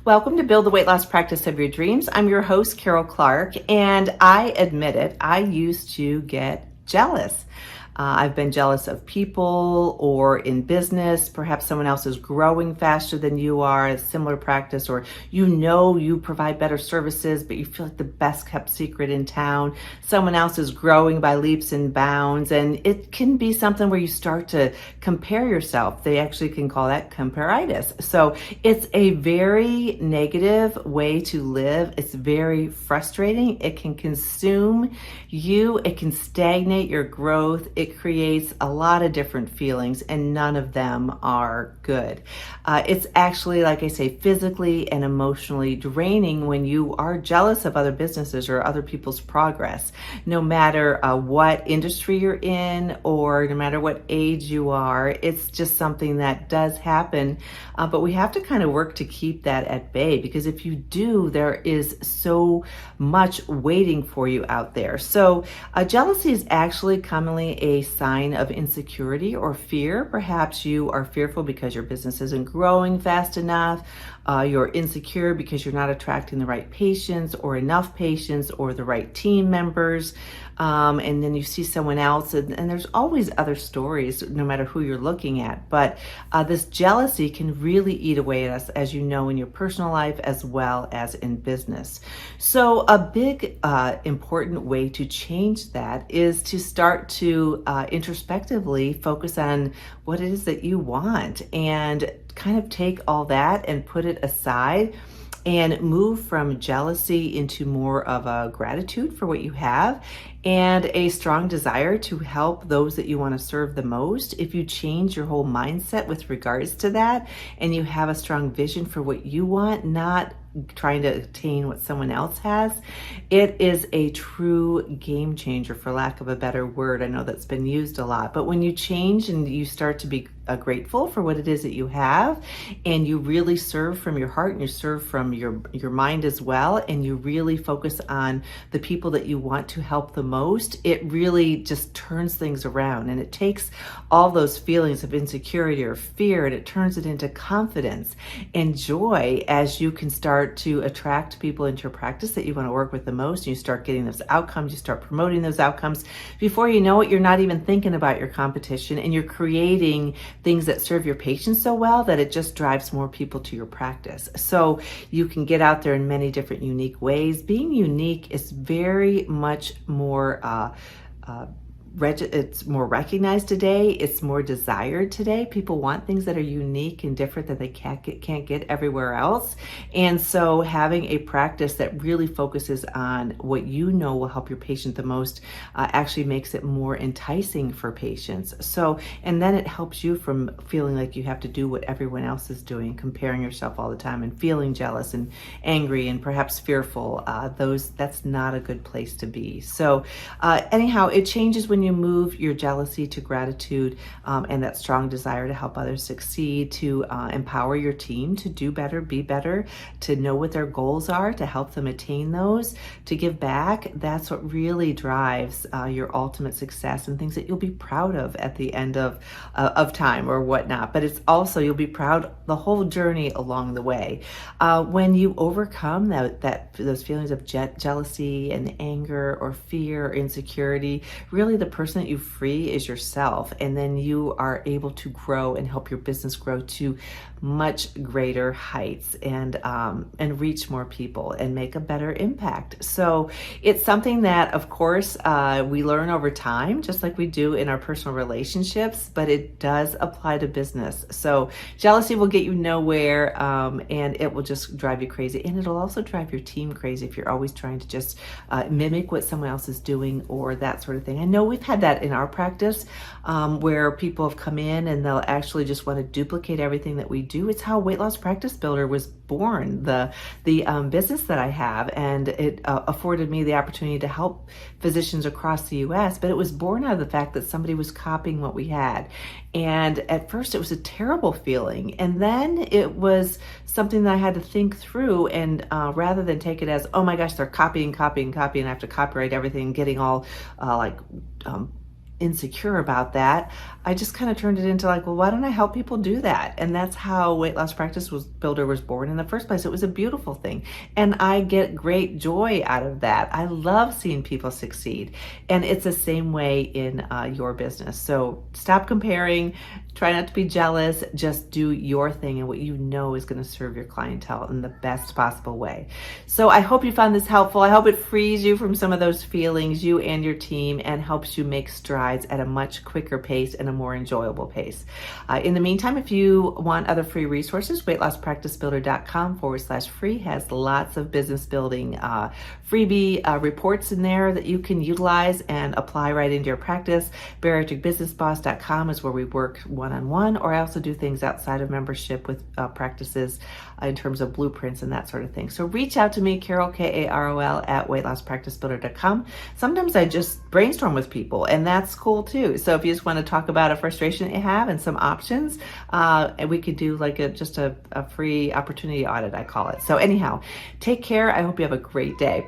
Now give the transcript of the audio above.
Welcome to Build the Weight Loss Practice of Your Dreams. I'm your host, Carol Clark, and I admit it, I used to get jealous. I've been jealous of people or in business. Perhaps someone else is growing faster than you are, a similar practice, or you provide better services, but you feel like the best kept secret in town. Someone else is growing by leaps and bounds, and it can be something where you start to compare yourself. They actually can call that comparitis. So it's a very negative way to live. It's very frustrating. It can consume you. It can stagnate your growth. It creates a lot of different feelings, and none of them are good. It's actually, like I say, physically and emotionally draining when you are jealous of other businesses or other people's progress, no matter what industry you're in or no matter what age you are. It's just something that does happen, but we have to kind of work to keep that at bay, because if you do, there is so much waiting for you out there. So jealousy is actually commonly a sign of insecurity or fear. Perhaps you are fearful because your business isn't growing fast enough. You're insecure because you're not attracting the right patients or enough patients or the right team members. And then you see someone else, and there's always other stories, no matter who you're looking at. But this jealousy can really eat away at us, as you know, in your personal life as well as in business. So a big important way to change that is to start to introspectively focus on what it is that you want, and kind of take all that and put it aside and move from jealousy into more of a gratitude for what you have and a strong desire to help those that you want to serve the most. If you change your whole mindset with regards to that, and you have a strong vision for what you want, not trying to attain what someone else has, it is a true game changer, for lack of a better word. I know that's been used a lot, but when you change and you start to be grateful for what it is that you have, and you really serve from your heart and you serve from your mind as well, and you really focus on the people that you want to help the most, it really just turns things around, and it takes all those feelings of insecurity or fear and it turns it into confidence and joy, as you can start to attract people into your practice that you want to work with the most. And you start getting those outcomes, you start promoting those outcomes. Before you know it, you're not even thinking about your competition, and you're creating things that serve your patients so well that it just drives more people to your practice. So you can get out there in many different unique ways. Being unique is very much more it's more recognized today. It's more desired today. People want things that are unique and different that they can't get everywhere else. And so having a practice that really focuses on what you know will help your patient the most actually makes it more enticing for patients. So, and then it helps you from feeling like you have to do what everyone else is doing, comparing yourself all the time and feeling jealous and angry and perhaps fearful. That's not a good place to be. So anyhow, it changes when you move your jealousy to gratitude, and that strong desire to help others succeed, to empower your team to do better, be better, to know what their goals are, to help them attain those, to give back. That's what really drives your ultimate success and things that you'll be proud of at the end of time or whatnot. But it's also, you'll be proud the whole journey along the way. When you overcome those feelings of jealousy and anger or fear or insecurity, really the person that you free is yourself, and then you are able to grow and help your business grow to much greater heights and reach more people and make a better impact. So it's something that, of course, we learn over time, just like we do in our personal relationships, but it does apply to business. So jealousy will get you nowhere, and it will just drive you crazy, and it'll also drive your team crazy if you're always trying to just mimic what someone else is doing or that sort of thing. I know we've had that in our practice, where people have come in and they'll actually just want to duplicate everything that we do. It's how Weight Loss Practice Builder was born, the business that I have, and it afforded me the opportunity to help physicians across the US, but it was born out of the fact that somebody was copying what we had. And at first it was a terrible feeling, and then it was something that I had to think through, and rather than take it as, oh my gosh, they're copying, I have to copyright everything, getting all insecure about that, I just kind of turned it into like, well, why don't I help people do that? And that's how Weight Loss Practice Builder was born in the first place. It was a beautiful thing. And I get great joy out of that. I love seeing people succeed. And it's the same way in your business. So stop comparing, try not to be jealous, just do your thing and what you know is going to serve your clientele in the best possible way. So I hope you found this helpful. I hope it frees you from some of those feelings, you and your team, and helps you make strides at a much quicker pace and a more enjoyable pace. In the meantime, if you want other free resources, weightlosspracticebuilder.com/free has lots of business building freebie reports in there that you can utilize and apply right into your practice. Bariatricbusinessboss.com is where we work one-on-one, or I also do things outside of membership with practices in terms of blueprints and that sort of thing. So reach out to me, Carol, Karol, at weightlosspracticebuilder.com. Sometimes I just brainstorm with people, and that's cool too. So if you just want to talk about a frustration that you have and some options, and we could do like just a free opportunity audit, I call it. So anyhow, take care. I hope you have a great day.